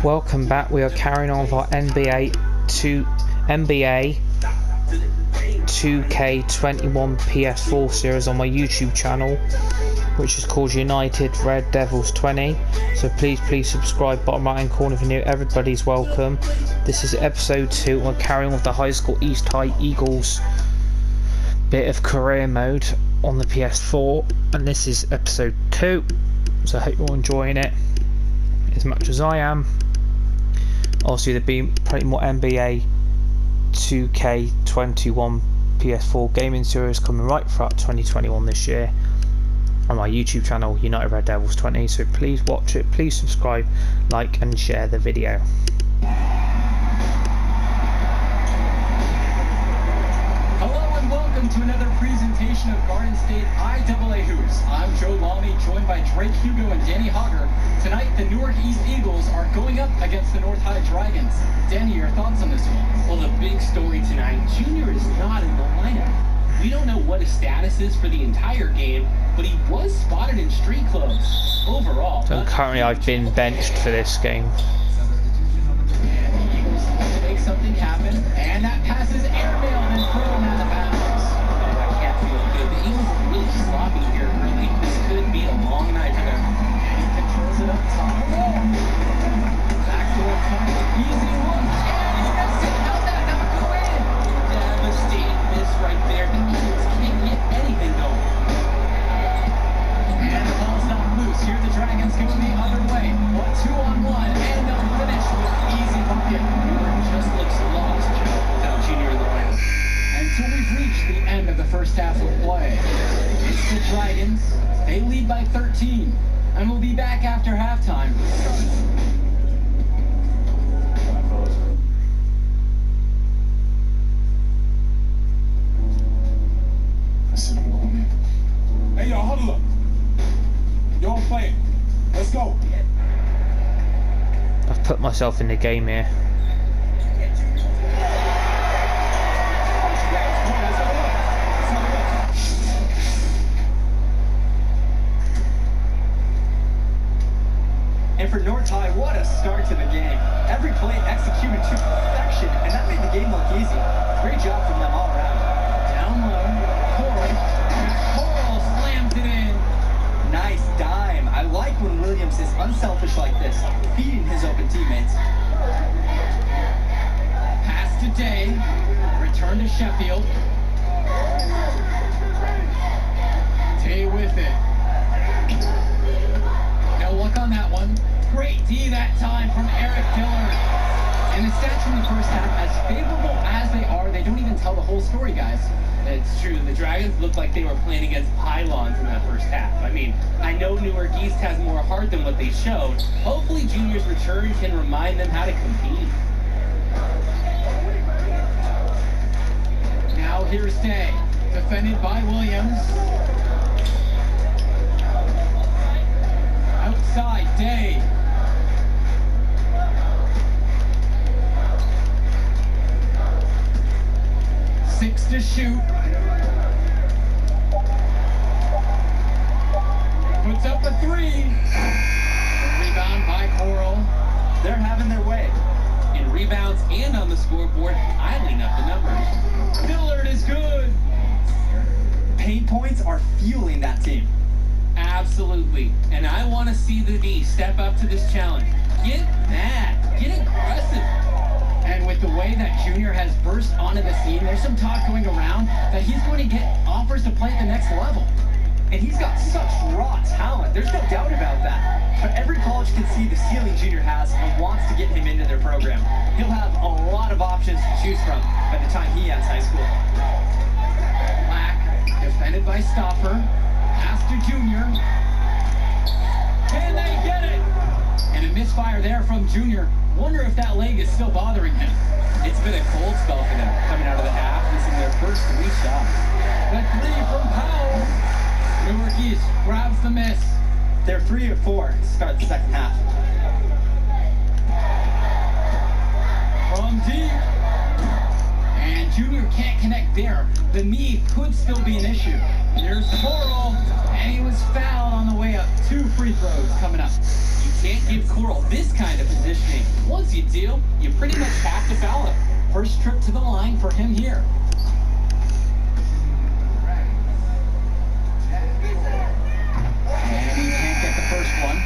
Welcome back. We are carrying on with our NBA 2K21 PS4 series on my YouTube channel, which is called United Red Devils 20. So please subscribe, bottom right hand corner if you're new. Everybody's welcome. This is episode 2. We're carrying on with the high school East High Eagles bit of career mode on the PS4, and this is episode 2. So I hope you're enjoying it as much as I am. Obviously there'll be plenty more NBA 2K21 PS4 gaming series coming right throughout 2021 this year on my YouTube channel United Red Devils 20, so please watch it, please subscribe, like and share the video. Welcome to another presentation of Garden State IAA Hoops. I'm Joe Lamy, joined by Drake Hugo and Danny Hogger. Tonight, the Newark East Eagles are going up against the North High Dragons. Danny, your thoughts on this one? Well, the big story tonight, Junior is not in the lineup. We don't know what his status is for the entire game, but he was spotted in street clothes. Overall, So currently I've been benched for this game. And the Eagles have to make something happen, and that pass is airmailed and thrown out of bounds. The Eagles are really sloppy here early. This could be a long night for them. And he controls it up top of the wall. Backdoor cut, easy one, and he missed it. How'd that not go in? Devastating miss right there. The Eagles can't get anything going. And the ball's not loose. Here the Dragons go the other way. 2-on-1, and they'll finish with easy bucket. Newark just looks lost without Junior in the lineup. Until we've reached the end of the first half of play. It's the Dragons. They lead by 13. And we'll be back after halftime. Hey, y'all, huddle up. Y'all playing. Let's go. I've put myself in the game here. And for North High, what a start to the game. Every play executed to perfection, and that made the game look easy. Great job from them all around. Down low, Coral, and Coral slams it in. Nice dime. I like when Williams is unselfish like this, feeding his open teammates. Pass to Day, return to Sheffield. Day with it. No luck on that one. Great D that time from Eric Dillard. And the stats from the first half, as favorable as they are, they don't even tell the whole story, guys. It's true. The Dragons looked like they were playing against pylons in that first half. I mean, I know Newark East has more heart than what they showed. Hopefully Junior's return can remind them how to compete. Now here's Day, defended by Williams. Outside, Day. Six to shoot. Puts up a three. Rebound by Coral. They're having their way. In rebounds and on the scoreboard, piling up the numbers. Dillard is good. Paint points are fueling that team. Absolutely. And I want to see the D step up to this challenge. Get mad. Get aggressive. And with the way that Junior has burst onto the scene, there's some talk going around that he's going to get offers to play at the next level. And he's got such raw talent. There's no doubt about that. But every college can see the ceiling Junior has and wants to get him into their program. He'll have a lot of options to choose from by the time he ends high school. Black, defended by Stopper. Pass to Junior. Can they get it? And a misfire there from Junior. Wonder if that leg is still bothering him. It's been a cold spell for them coming out of the half. This is their first 3 shots. The three from Powell. Newark East grabs the miss. They're 3 of 4 to start the second half. From deep. And Junior can't connect there. The knee could still be an issue. Here's Coral, and he was fouled on the way up. 2 free throws coming up. You can't give Coral this kind of positioning. Once you do, you pretty much have to foul him. First trip to the line for him here. And he can't get the first one.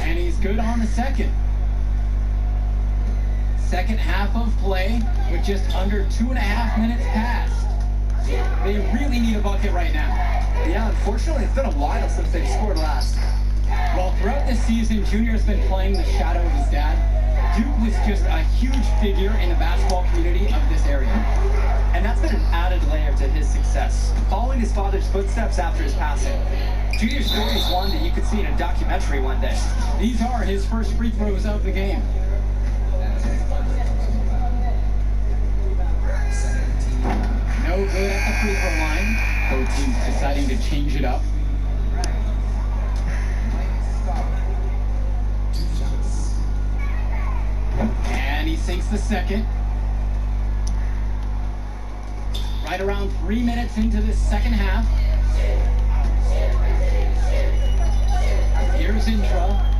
And he's good on the second. Second half of play with just under 2.5 minutes passed. They really need a bucket right now. Yeah, unfortunately, it's been a while since they've scored last. Well, throughout this season, Junior has been playing the shadow of his dad. Duke was just a huge figure in the basketball community of this area. And that's been an added layer to his success, following his father's footsteps after his passing. Junior's story is one that you could see in a documentary one day. These are his first free throws of the game. No good at the free throw line. Both teams deciding to change it up. And he sinks the second. Right around 3 minutes into this second half. Here's Intra.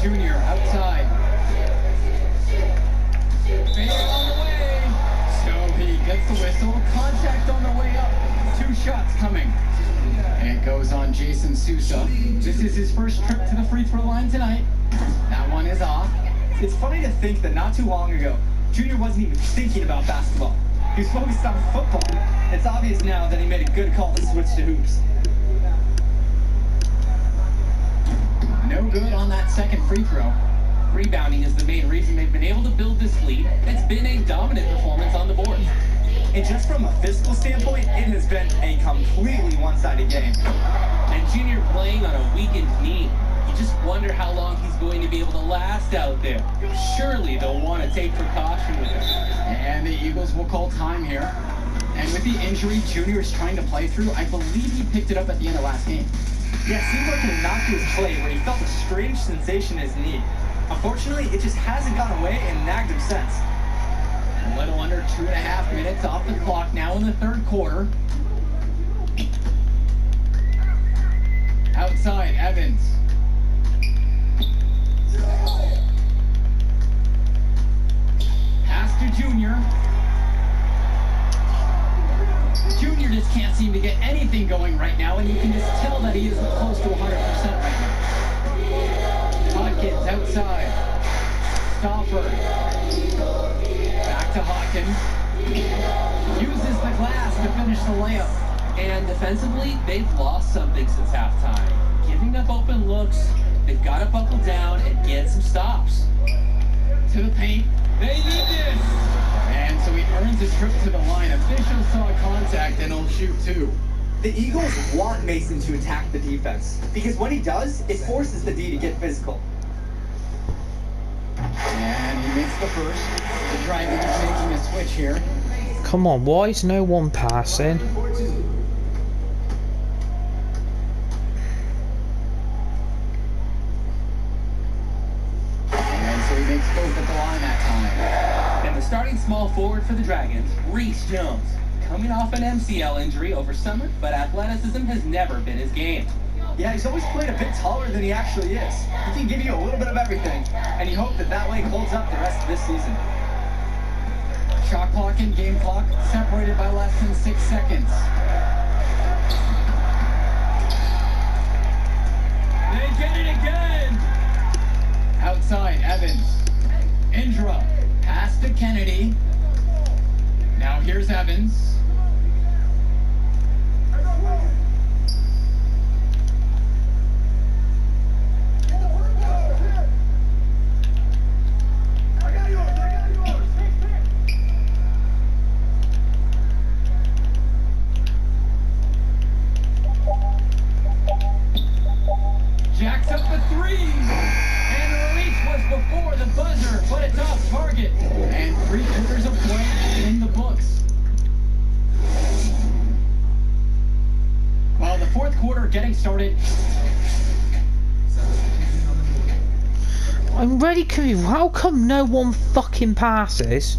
Junior outside. Fair on the way. So he gets the whistle. Contact on the way up. 2 shots coming. And it goes on Jason Sousa. This is his first trip to the free throw line tonight. That one is off. It's funny to think that not too long ago, Junior wasn't even thinking about basketball. He was focused on football. It's obvious now that he made a good call to switch to hoops. No good on that second free throw. Rebounding is the main reason they've been able to build this lead. It's been a dominant performance on the board. And just from a physical standpoint, it has been a completely one-sided game. And Junior playing on a weakened knee. You just wonder how long he's going to be able to last out there. Surely they'll want to take precaution with him. And the Eagles will call time here. And with the injury Junior is trying to play through, I believe he picked it up at the end of last game. Yeah, it seemed like an innocuous play where he felt a strange sensation in his knee. Unfortunately, it just hasn't gone away and nagged him since. A little under 2.5 minutes off the clock now in the third quarter. Outside, Evans. Pass to Junior. Junior just can't seem to get anything going right now, and you can just tell that he isn't close to 100% right now. Hawkins outside. Stauffer. Back to Hawkins. Uses the glass to finish the layup. And defensively, they've lost something since halftime. Giving up open looks, they've got to buckle down and get some stops. To the paint. They need this! And so he earns his trip to the line. Officials saw contact and he'll shoot 2. The Eagles want Mason to attack the defense, because when he does, it forces the D to get physical. And he makes the first. The Dragons making a switch here. Come on, why is no one passing? And so he makes both at the line that time. And the starting small forward for the Dragons, Reese Jones. Coming off an MCL injury over summer, but athleticism has never been his game. Yeah, he's always played a bit taller than he actually is. He can give you a little bit of everything, and you hope that that way holds up the rest of this season. Shot clock and game clock separated by less than 6 seconds. They get it again! Outside, Evans. Indra. Pass to Kennedy. Now here's Evans. Jacks up the 3. And the release was before the buzzer, but it's off target. And 3 quarters of play in the books. Well, the fourth quarter getting started. I'm really confused. How come no one fucking passes?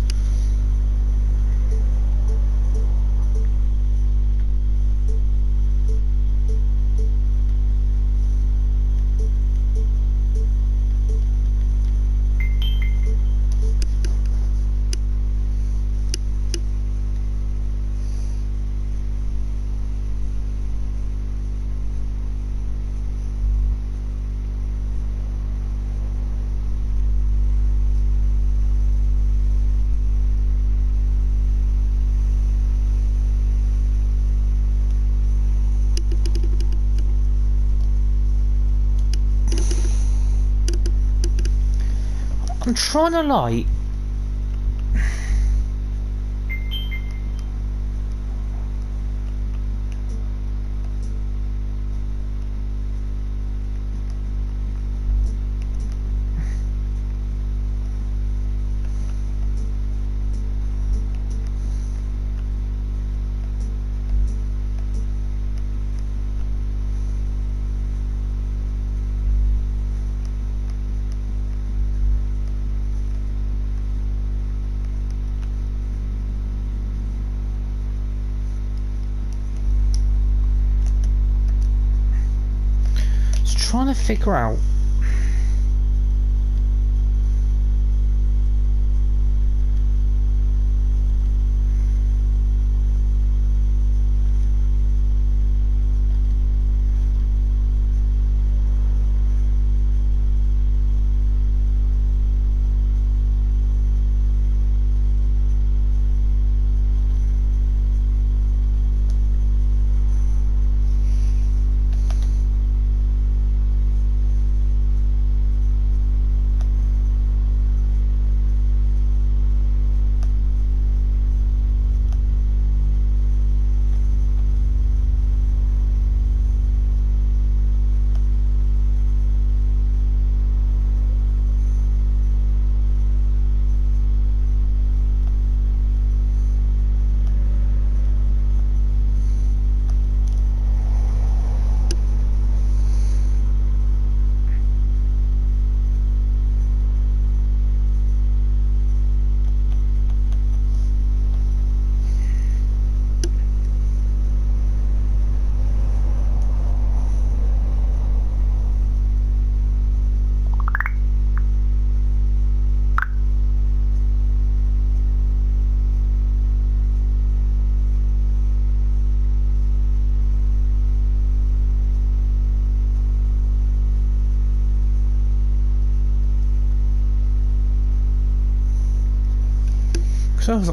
I'm trying to like... trying to figure out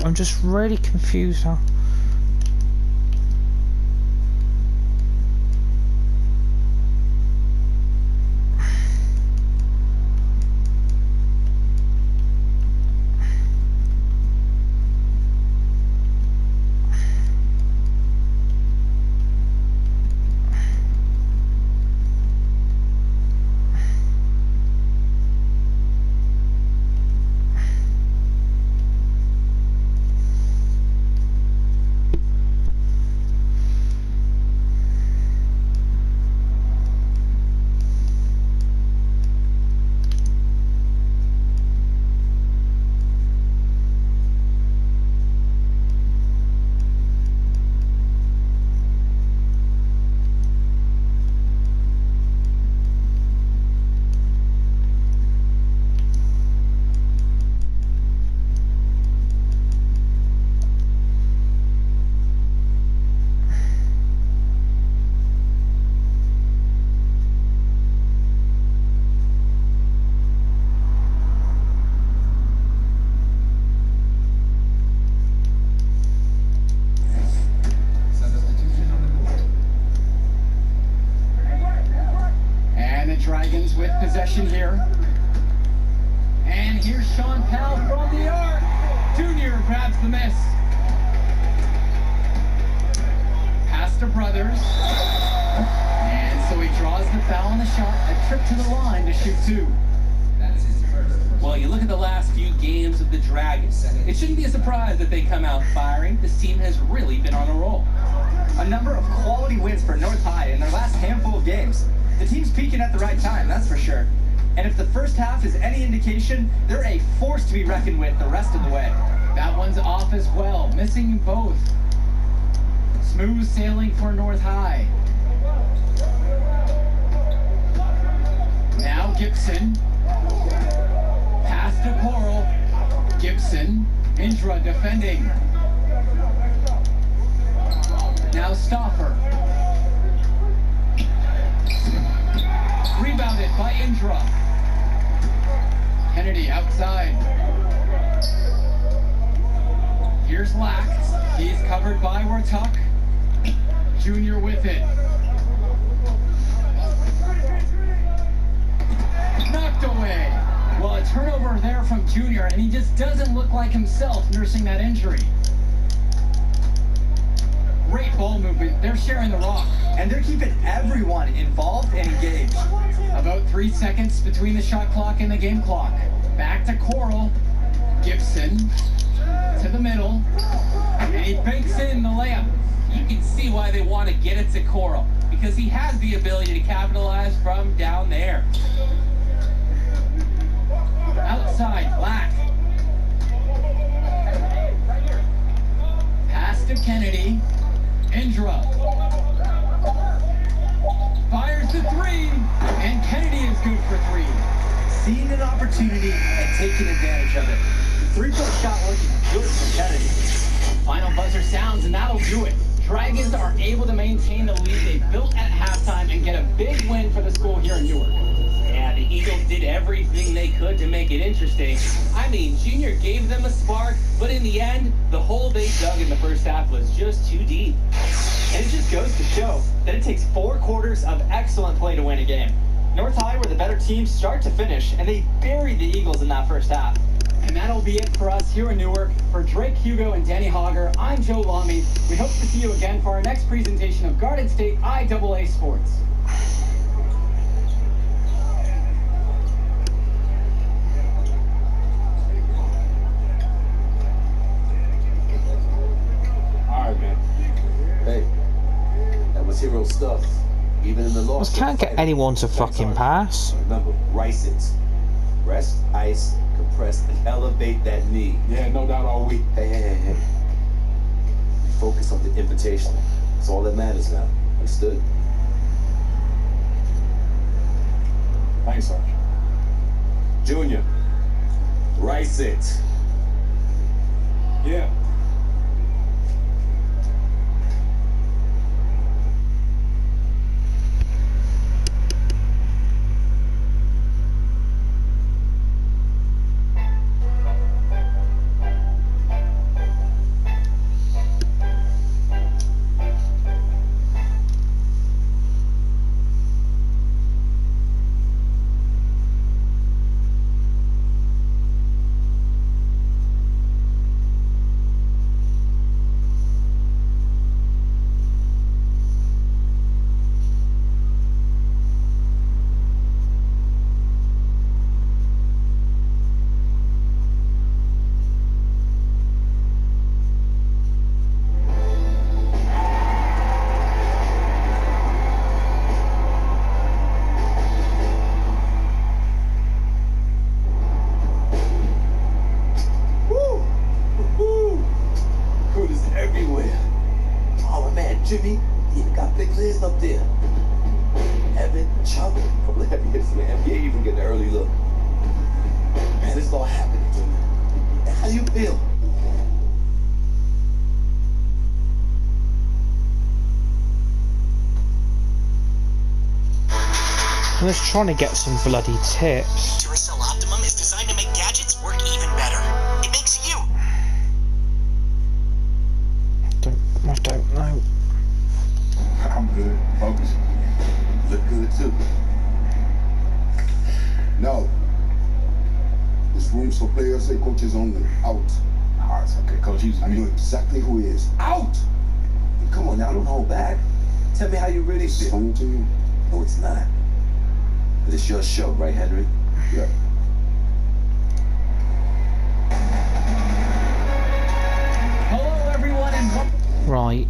I'm just really confused now. Dragons with possession here. And here's Sean Powell from the arc. Junior grabs the miss. Pass to Brothers. And so he draws the foul on the shot. A trip to the line to shoot two. Well, you look at the last few games of the Dragons. It shouldn't be a surprise that they come out firing. This team has really been on a roll. A number of quality wins for North High in their last handful of games. The team's peaking at the right time, that's for sure. And if the first half is any indication, they're a force to be reckoned with the rest of the way. That one's off as well, missing both. Smooth sailing for North High. Now Gibson. Pass to Coral. Gibson. Indra defending. Now Stauffer. Rebounded by Indra. Kennedy outside. Here's Lack. He's covered by Wartuck. Junior with it. Knocked away. Well, a turnover there from Junior, and he just doesn't look like himself nursing that injury. Great ball movement. They're sharing the rock. And they're keeping everyone involved and engaged. About 3 seconds between the shot clock and the game clock. Back to Coral. Gibson to the middle. And he banks in the layup. You can see why they want to get it to Coral, because he has the ability to capitalize from down there. Outside, Black. Pass to Kennedy. Indra. Fires the three. And Kennedy is good for three. Seeing an opportunity and taking advantage of it. The three-point shot looking good for Kennedy. Final buzzer sounds, and that'll do it. Dragons are able to maintain the lead they built at halftime and get a big win for the school here in Newark. Yeah, the Eagles did everything they could to make it interesting. I mean, Junior gave them a spark, but in the end, the hole they dug in the first half was just too deep. And it just goes to show that it takes 4 quarters of excellent play to win a game. North High were the better team start to finish, and they buried the Eagles in that first half. And that'll be it for us here in Newark. For Drake Hugo and Danny Hogger, I'm Joe Lamy. We hope to see you again for our next presentation of Garden State IAA Sports. All right, man. Hey, that was hero stuff. Even in the loss. Just can't get anyone to fucking pass. Remember, rice it. Rest, ice, compress, and elevate that knee. Yeah, no doubt all week. Hey. Focus on the invitation. That's all that matters now. Understood? Thanks, Sarge. Junior, rice it. Yeah. Jimmy, he got big legs up there. Evan, Chuck, hilarious, man. He ain't even get an early look. Man, this is all happening, Jimmy. How do you feel? I'm just trying to get some bloody tips. Duracell Optimum is designed to make gadgets work even better. It makes you. I don't know. I'm good. Focus. Look good, too. No. This room's for players and coaches only. Out. All right, so, okay, Coach, I know exactly who he is. Out! Come on now, don't hold back. Tell me how you really It's feel. funny to you? No, it's not. But it's your show, right, Henry? Yeah. Hello, everyone, and welcome. Right.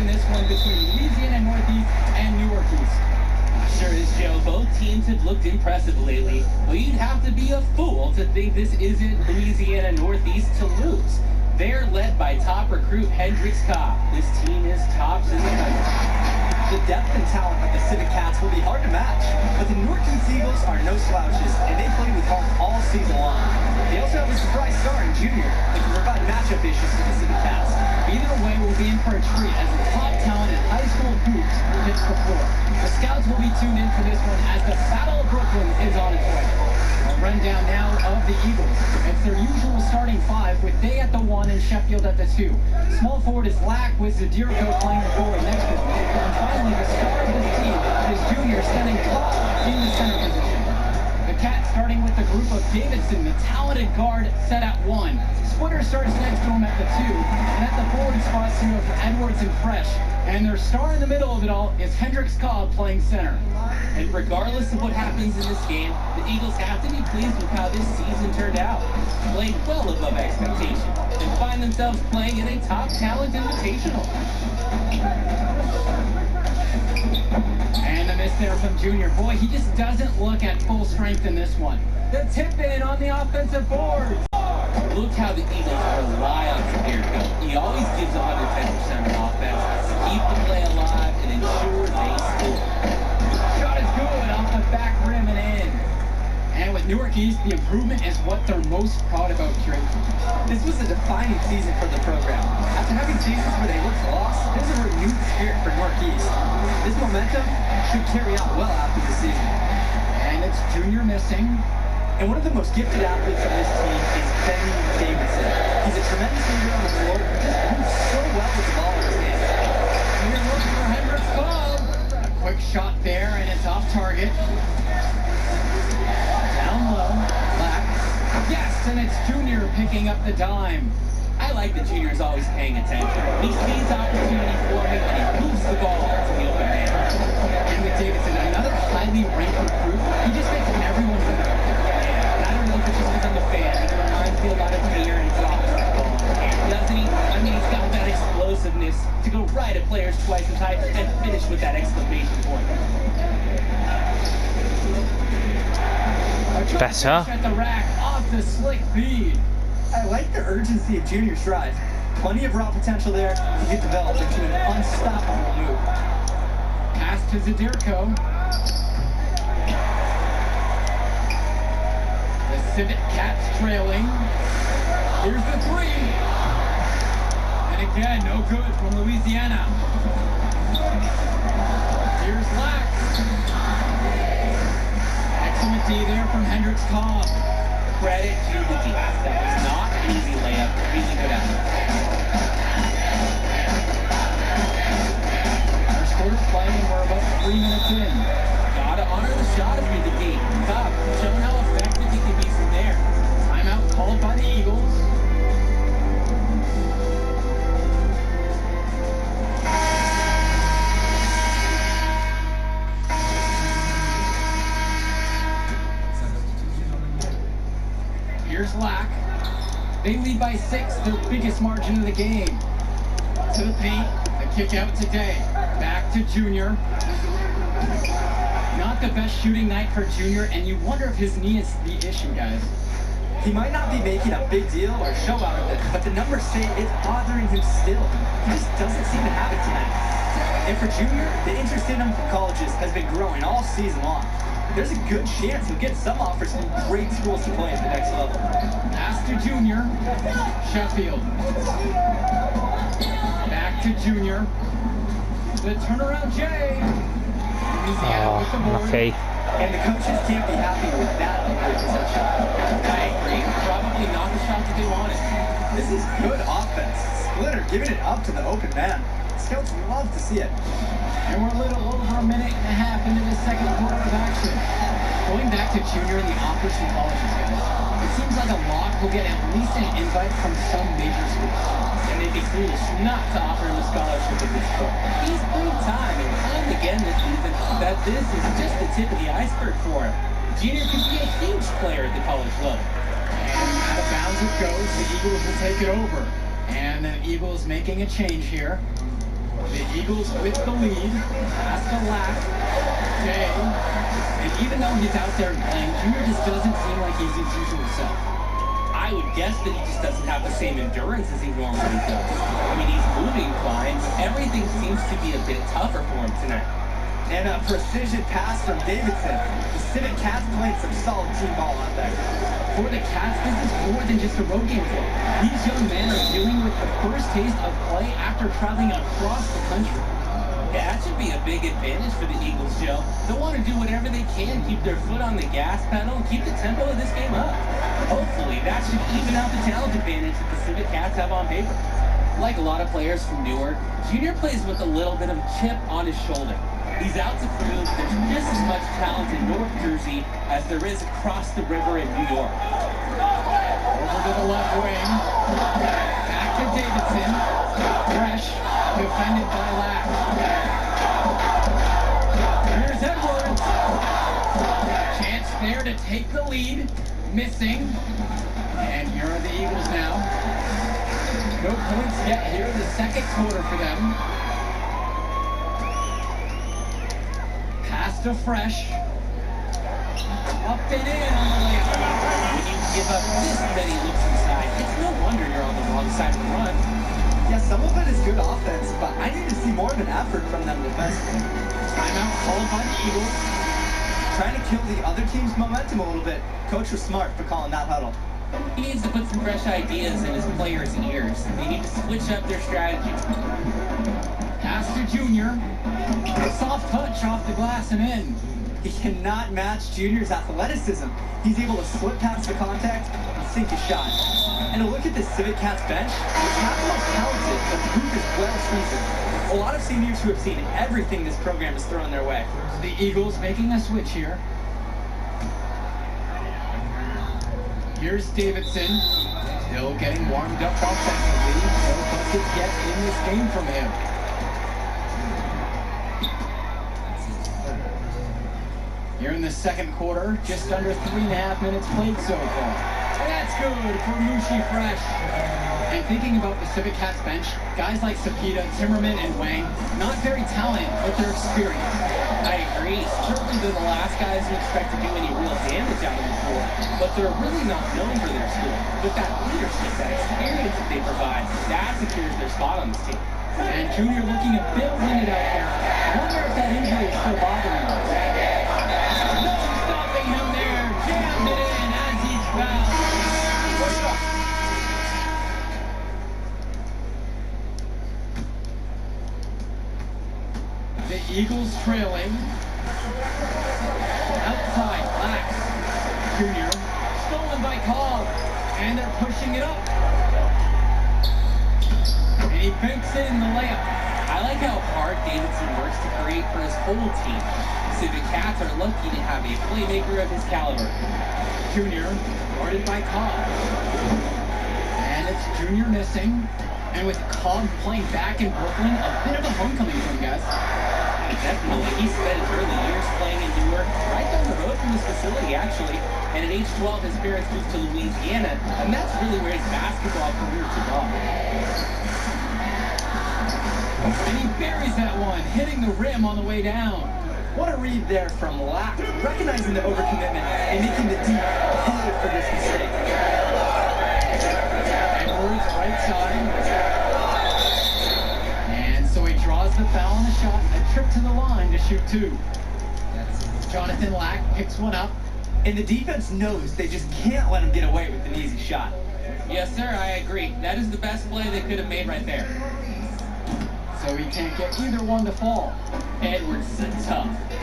in this one between Louisiana Northeast and Newark East. Sure is, Joe. Both teams have looked impressive lately, but you'd have to be a fool to think this isn't Louisiana Northeast to lose. They're led by top recruit Hendrix Cobb. This team is tops in the country. The depth and talent of the Civic Cats will be hard to match, but the Newark East Eagles are no slouches, and they play with heart all season long. They also have a surprise star in Junior that can provide matchup issues to the Civic Cats. Either way, we'll be in for a treat as the top talent in high school hoops hits the floor. The scouts will be tuned in for this one as the Battle of Brooklyn is on its way. A rundown now of the Eagles. It's their usual starting five with Day at the 1 and Sheffield at the 2. Small forward is Lack with Zadirko playing the forward next to him. And finally, the star of this team is Junior standing tall in the center position. The Cats starting with the group of Davidson, the talented guard, set at 1. Splitter starts next to him at the 2. And at the forward spots, you have Edwards and Fresh. And their star in the middle of it all is Hendrix Cobb playing center. And regardless of what happens in this game, the Eagles have to be pleased with how this season turned out. Played well above expectation and find themselves playing in a top talent invitational. And a miss there from Junior. Boy, he just doesn't look at full strength in this one. The tip in on the offensive board. Look how the Eagles rely on Zadirko. He always gives 110% on offense to keep the play alive and ensure they score. Shot is good off the back rim and in. And with Newark East, the improvement is what they're most proud about, Drake. This was a defining season for the program. After having seasons where they looked lost, there's a renewed spirit for Newark East. This momentum should carry out well after the season. And it's Junior missing. And one of the most gifted athletes on this team is Benny Davidson. He's a tremendous leader on the floor, but just moves so well with the ball in his hand. Junior looks for Hendrix Cobb. A quick shot there, and it's off target. Down low, Black. Yes, and it's Junior picking up the dime. I like that Junior's always paying attention. He sees opportunity for him, and he moves the ball to the open man. And with Davidson, another highly ranked recruit, he just makes everyone better. I don't know if it's just because I'm a fan. He reminds me a lot of Deer and soccer ball. Doesn't he? I mean, he's got that explosiveness to go right at players twice as high and finish with that exclamation point. Better. At the rack, off the slick feed. I like the urgency of Junior's drive. Plenty of raw potential there to get developed into an unstoppable move. Pass to Zadirko. The Civic Cats trailing. Here's the 3. And again, no good from Louisiana. Here's Lax. Excellent D there from Hendrix Cobb. Credit to the defense. That was not an easy layup. Really good effort. First quarter play, and we're about 3 minutes in. Gotta honor the shot if you're the D. Cobb showing how effective he can be from there. Timeout called by the Eagles. Here's Lack. They lead by 6, their biggest margin of the game. To the paint, the kick out today. Back to Junior. Not the best shooting night for Junior, and you wonder if his knee is the issue, guys. He might not be making a big deal or show out of it, but the numbers say it's bothering him still. He just doesn't seem to have it tonight. And for Junior, the interest in him from colleges has been growing all season long. There's a good chance he'll get some offers from great schools to play at the next level. Pass to Junior. Sheffield. Back to Junior. The turnaround Jay. Louisiana with the board. Lucky. And the coaches can't be happy with that ugly possession. I agree. Probably not the shot that they wanted. This is good offense. Splitter giving it up to the open man. Scouts love to see it. And we're a little over a minute and a half into the second quarter of action. Going back to Junior and the offers from colleges, guys. It seems like a lock will get at least an invite from some major schools. And they'd be foolish not to offer him a scholarship at this point. He's proved time and time again this season that this is just the tip of the iceberg for him. Junior could be a huge player at the college level. And out of bounds it goes. The Eagles will take it over. And the Eagles making a change here. The Eagles with the lead. Pass to Lack. Day. And even though he's out there playing, Junior just doesn't seem like he's his usual self. I would guess that he just doesn't have the same endurance as he normally does. I mean, he's moving fine, but everything seems to be a bit tougher for him tonight. And a precision pass from Davidson. The Civic Cats playing some solid team ball out there. For the Cats, this is more than just a road game for them. These young men are dealing with the first taste of play after traveling across the country. Yeah, that should be a big advantage for the Eagles, Joe. They'll want to do whatever they can, keep their foot on the gas pedal, and keep the tempo of this game up. Hopefully, that should even out the talent advantage that the Civic Cats have on paper. Like a lot of players from Newark, Junior plays with a little bit of a chip on his shoulder. He's out to prove there's just as much talent in North Jersey as there is across the river in New York. over to the left wing. Back to Davidson. Fresh, defended by Lack. Here's Edwards. Chance there to take the lead. Missing. And here are the Eagles now. No points yet here in the second quarter for them. Pass to Fresh. Up and in on the layup. When you give up this many looks inside, it's no wonder you're on the wrong side of the run. Yeah, some of it is good offense, but I need to see more of an effort from them defensively. Timeout called by the Eagles. Trying to kill the other team's momentum a little bit. Coach was smart for calling that huddle. He needs to put some fresh ideas in his players' ears. They need to switch up their strategy. Pass to Junior. A soft touch off the glass and in. He cannot match Junior's athleticism. He's able to slip past the contact and sink his shot. And a look at this Civic Cats bench. It's not the most talented, but the group is well seasoned. A lot of seniors who have seen everything this program has thrown their way. The Eagles making a switch here. Here's Davidson. Still getting warmed up offensively. No buckets yet in this game from him. Here in the second quarter, just under 3.5 minutes played so far. That's good for Mushi Fresh. And thinking about the Civic Cats bench, guys like Sapita, Timmerman, and Wang, not very talented, but they're experienced. I agree. Certainly they're the last guys who expect to do any real damage out of the floor, but they're really not known for their skill. But that leadership, that experience that they provide, that secures their spot on this team. And Junior looking a bit winded out there. I wonder if that injury is still bothering him. No stopping him there. Jammed it in as he's fouled. The Eagles trailing. Outside, Lax. Junior. Stolen by Cobb. And they're pushing it up. And he banks in the layup. I like how hard Davidson works to create for his whole team. Civic Cats are lucky to have a playmaker of his caliber. Junior, guarded by Cobb. And it's Junior missing. And with Cobb playing back in Brooklyn, a bit of a homecoming for him, guys. Definitely. He spent his early years playing in Newark, right down the road from this facility, actually. And at age 12, his parents moved to Louisiana, and that's really where his basketball career took off. And he buries that one, hitting the rim on the way down. What a read there from Lack, recognizing the overcommitment and making the deep pay for this mistake. Edwards, right side. And so he draws the foul on the shot, a trip to the line to shoot two. Jonathan Lack picks one up. And the defense knows they just can't let him get away with an easy shot. Yes, sir, I agree. That is the best play they could have made right there. So he can't get either one to fall. Edwards is a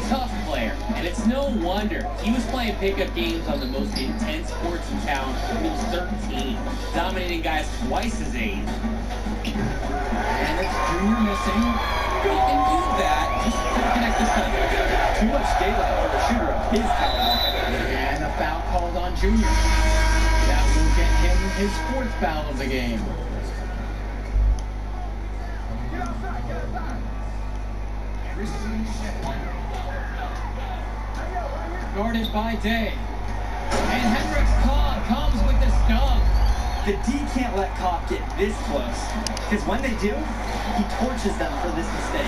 tough player. And it's no wonder. He was playing pickup games on the most intense courts in town when he was 13, dominating guys twice his age. And it's Junior missing. He can do that, just couldn't connect this time. Too much daylight for a shooter of his caliber. And a foul called on Junior. That will get him his fourth foul of the game. Guarded by Day. And Hendricks Cobb comes with the stub. The D can't let Kopp get this close, because when they do, he torches them for this mistake.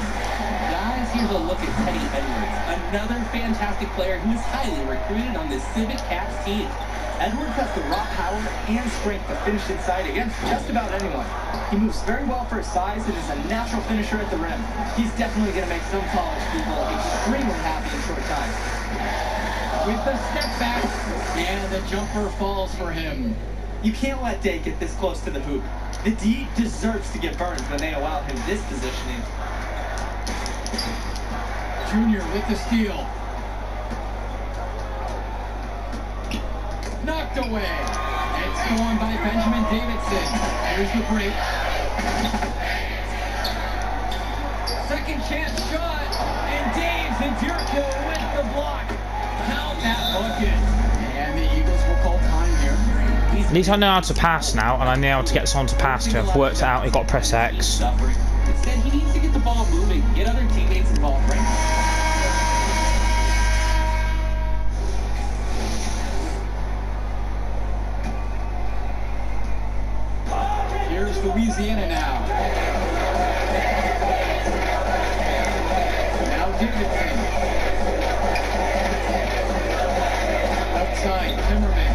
Guys, here's a look at Teddy Edwards, another fantastic player who is highly recruited on this Civic Cats team. Edwards has the raw power and strength to finish inside against just about anyone. He moves very well for his size and is a natural finisher at the rim. He's definitely going to make some college people extremely happy in short time. With the step back, and the jumper falls for him. You can't let Day get this close to the hoop. The D deserves to get burned when they allow him this positioning. Junior with the steal. Knocked away. It's stolen by Benjamin Davidson. Here's the break. Second chance shot. And Daves and Dierko with the block. Count that bucket. And the Eagles will call time here. At least I know how to pass now, and I know how to get someone to pass to. I've worked it out. You've got to press X. Instead, he needs to get the ball moving, get other teammates involved right now. Here's Louisiana now. Now Davidson. Outside, Timmerman.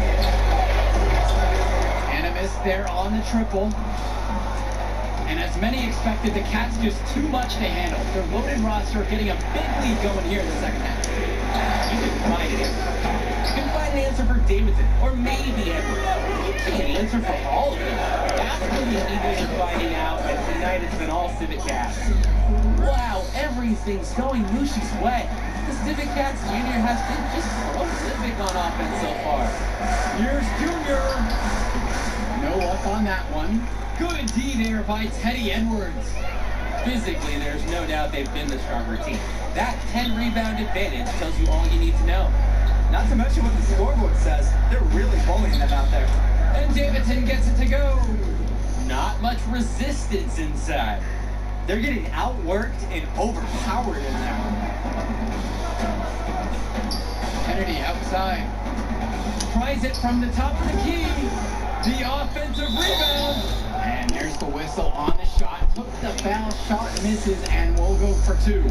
And a miss there on the triple. And as many expected, the Cats just too much to handle. Their loaded roster getting a big lead going here in the second half. You can find an answer for Kopp. You can find an answer for Davidson, or maybe Edwards. You can't answer for all of them. That's what the Eagles are finding out, and tonight it's been all Civic Cats. Wow, everything's going Mushi's way. The Civic Cats Junior has been just so Civic on offense so far. Here's Junior. No luck on that one. Good D there by Teddy Edwards. Physically, there's no doubt they've been the stronger team. That 10-rebound advantage tells you all you need to know. Not to mention what the scoreboard says. They're really bullying them out there. And Davidson gets it to go. Not much resistance inside. They're getting outworked and overpowered in there. Kennedy outside. Tries it from the top of the key. The offensive rebound. And there's the whistle on the shot. Took the foul shot, misses, and will go for two.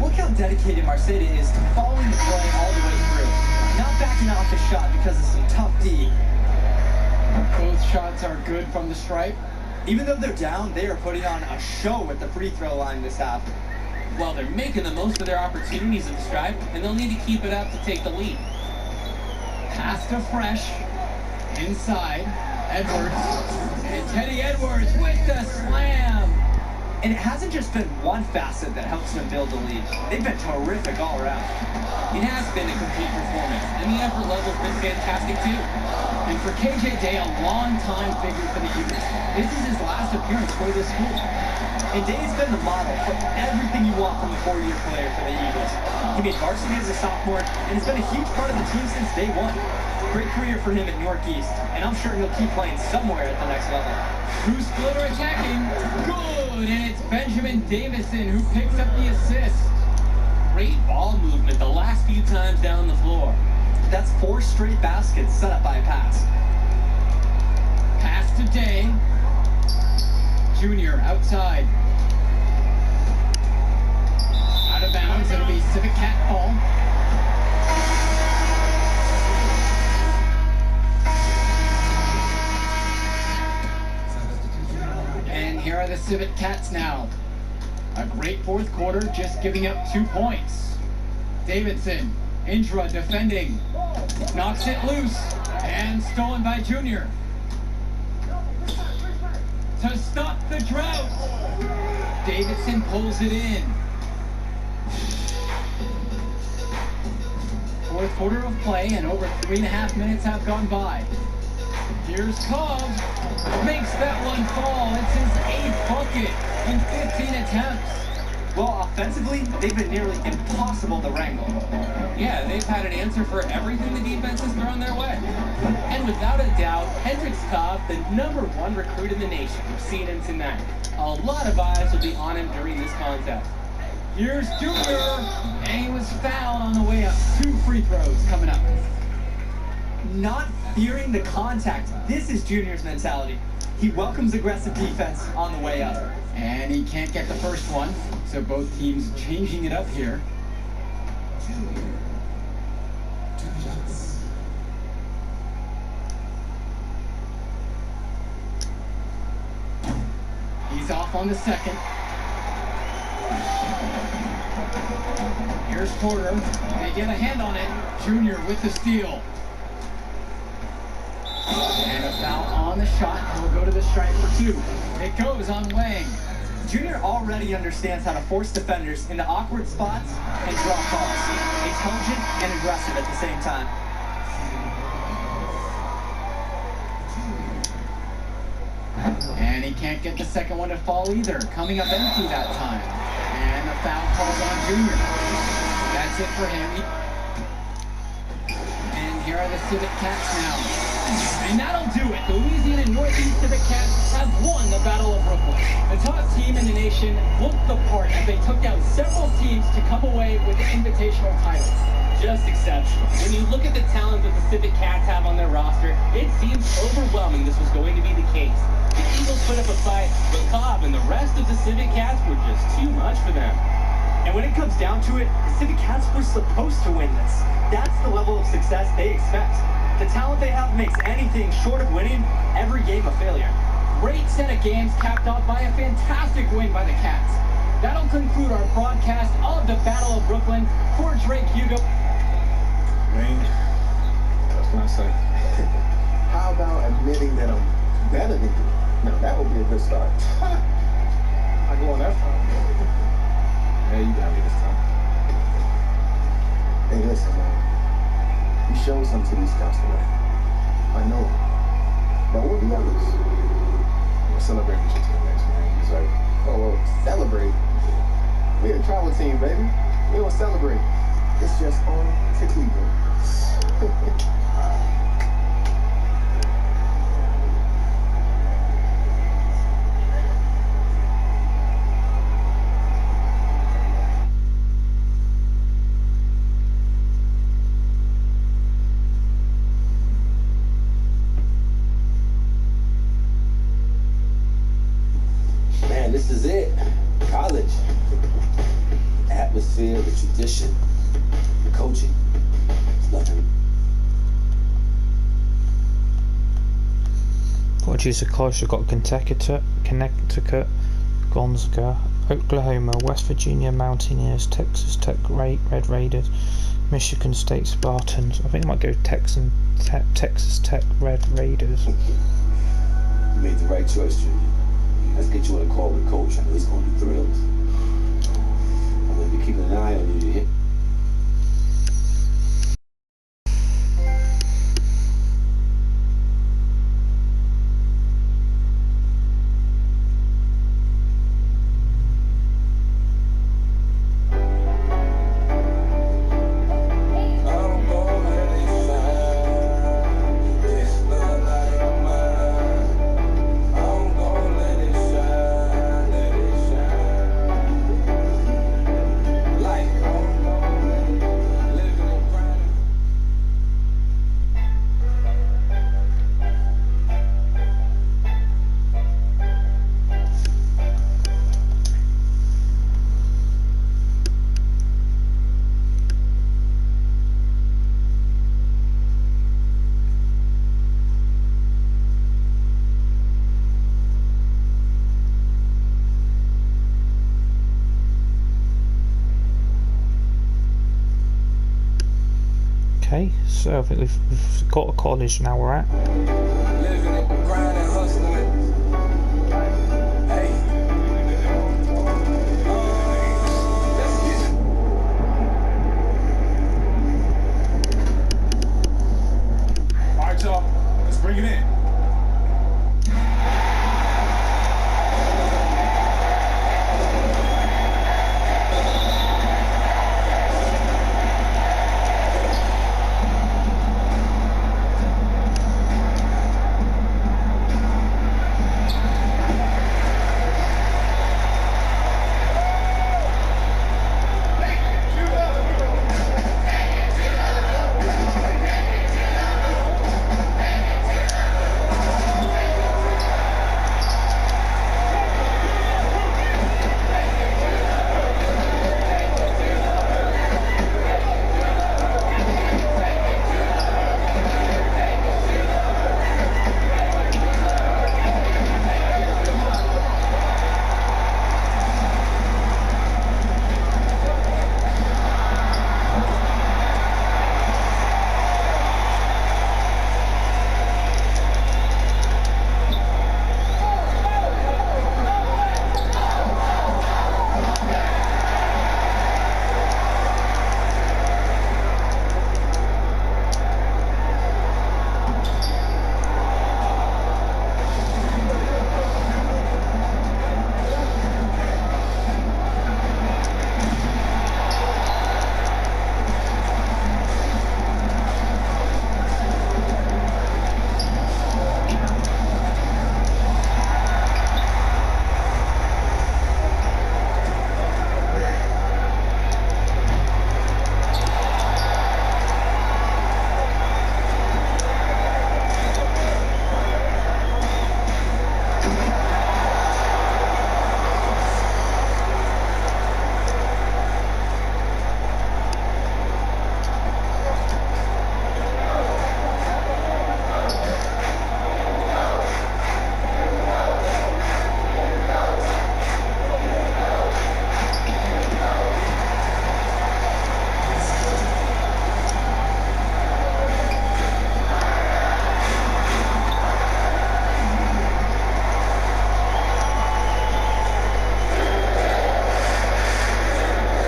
Look how dedicated Marceda is to following the play all the way through. Not backing off his shot because of some tough D. Both shots are good from the stripe. Even though they're down, they are putting on a show at the free throw line this half. Well, they're making the most of their opportunities in the stripe, and they'll need to keep it up to take the lead. Pass to Fresh. Inside. Edwards. And Teddy Edwards with the slam. And it hasn't just been one facet that helps them build the lead. They've been terrific all around. It has been a complete performance, and the effort level's been fantastic too. And for KJ Day, a long-time figure for the Eagles. This is his last appearance for this school. And Day's been the model for everything you want from a four-year player for the Eagles. He made varsity as a sophomore, and has been a huge part of the team since day one. Great career for him at Northeast, and I'm sure he'll keep playing somewhere at the next level. True splitter attacking. Good, and it's Benjamin Davison who picks up the assist. Great ball movement the last few times down the floor. That's 4 straight baskets set up by a pass. Pass to Day. Junior outside. Out of bounds, it'll be Civic Cat ball. And here are the Civic Cats now. A great fourth quarter, just giving up 2 points. Davidson, Indra defending. Knocks it loose, and stolen by Junior. To stop the drought. Davidson pulls it in. Fourth quarter of play, and over 3.5 minutes have gone by. Here's Cobb. Makes that one fall. It's his 8th bucket in 15 attempts. Well, offensively, they've been nearly impossible to wrangle. Yeah, they've had an answer for everything the defense has thrown their way. And without a doubt, Hendrix Cobb, the #1 recruit in the nation. We're seeing him tonight. A lot of eyes will be on him during this contest. Here's Junior, and he was fouled on the way up. 2 free throws coming up. not fearing the contact. This is Junior's mentality. He welcomes aggressive defense on the way up. And he can't get the first one, so both teams changing it up here. He's off on the second. Here's Porter. They get a hand on it. Junior with the steal. And a foul on the shot. He'll go to the stripe for 2. It goes on Wang. Junior already understands how to force defenders into awkward spots and draw calls. Intelligent and aggressive at the same time. And he can't get the second one to fall either. Coming up empty that time. And the foul called on Junior. That's it for him. And here are the Civic Cats now. And that'll do it. The Louisiana Northeast Civic Cats have won the Battle of Brooklyn. The top team in the nation looked the part as they took down several teams to come away with the invitational title. Just exceptional. When you look at the talent that the Civic Cats have on their roster, it seems overwhelming this was going to be the case. The Eagles put up a fight, but Cobb and the rest of the Civic Cats were just too much for them. And when it comes down to it, the Civic Cats were supposed to win this. That's the level of success they expect. The talent they have makes anything short of winning every game a failure. Great set of games capped off by a fantastic win by the Cats. That'll conclude our broadcast of the Battle of Brooklyn. For Drake Hugo. Man, what can I say? How about admitting that I'm better than you? Now, that would be a good start. I go on that front. Yeah, you got me this time. Hey, listen, man. You showed something to these scouts tonight. I know it. But what the others? We'll celebrate with your team next, man. He's like, Oh, well, celebrate. We're a travel team, baby. We don't celebrate. It's just on to Cleveland. Man, this is it. College. Atmosphere, the tradition, the coaching. It's nothing. Producer College have got Connecticut, Gonzaga, Oklahoma, West Virginia Mountaineers, Texas Tech Red Raiders, Michigan State Spartans. I think I might go Texas Tech Red Raiders. You made the right choice, Junior. Let's get you on a call with Coach. I know he's going to be thrilled. I'm going to be keeping an eye on you. You hear? Okay, so I think we've got a college now we're at. living it, grinding, hustling it. Hey. Let's get it. All right, y'all. Let's bring it in.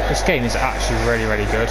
This game is actually really, really good.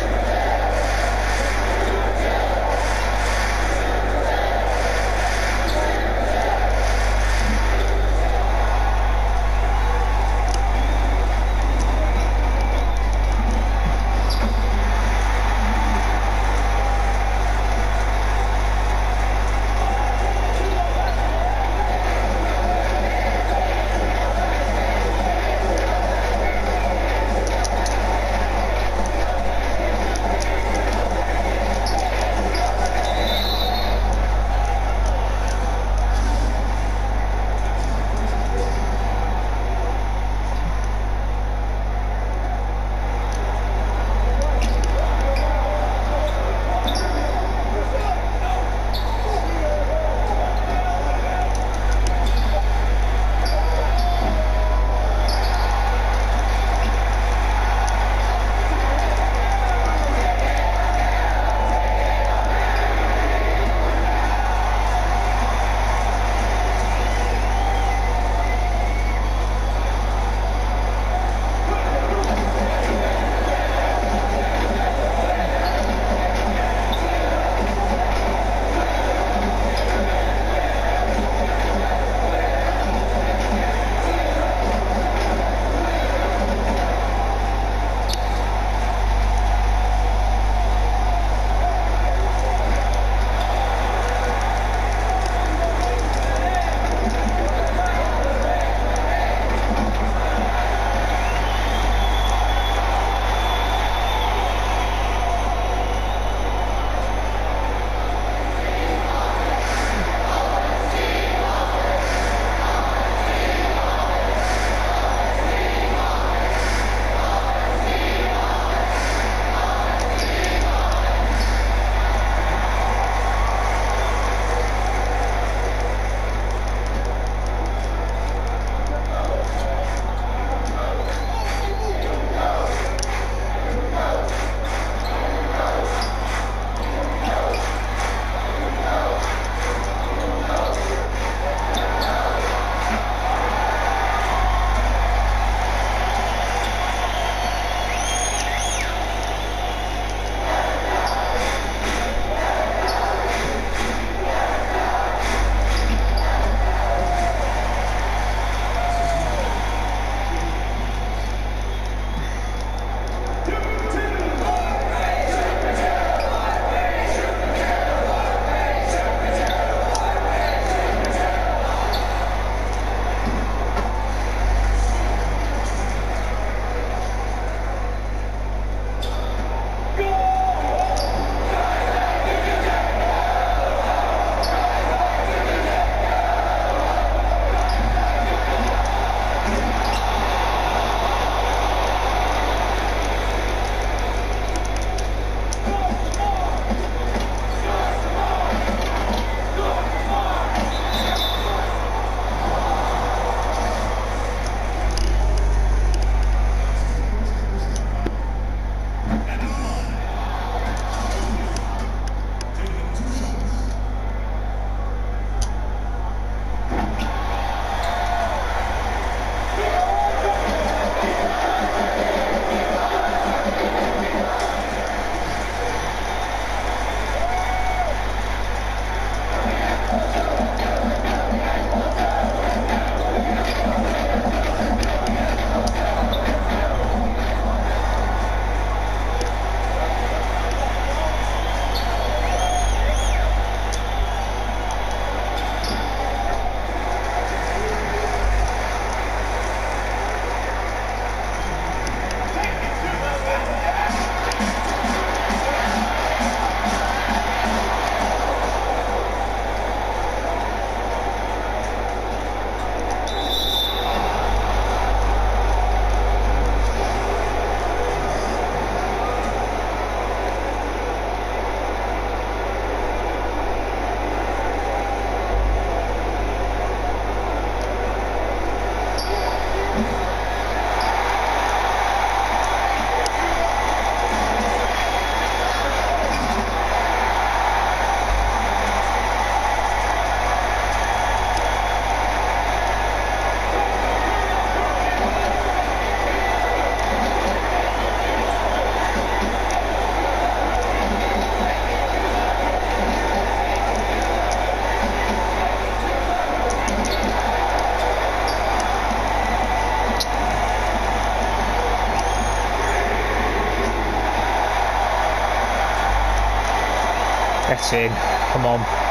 Get in. Come on.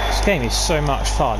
This game is so much fun.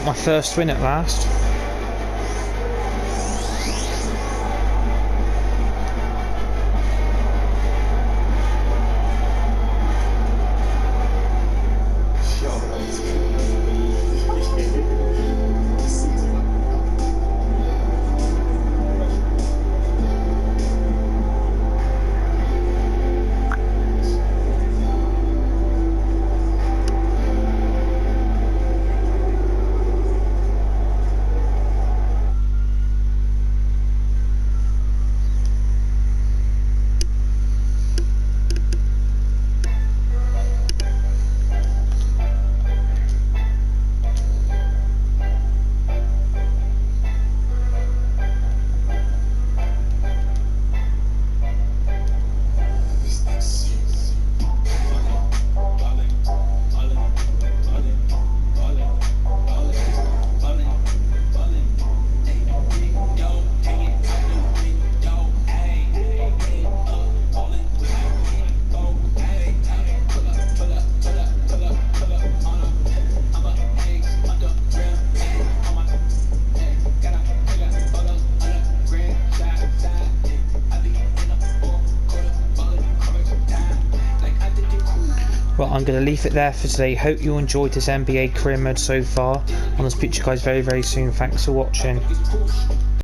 My first win at last. Well, I'm going to leave it there for today. Hope you enjoyed this NBA career mode so far, and I'll speak to you guys very, very soon. Thanks for watching.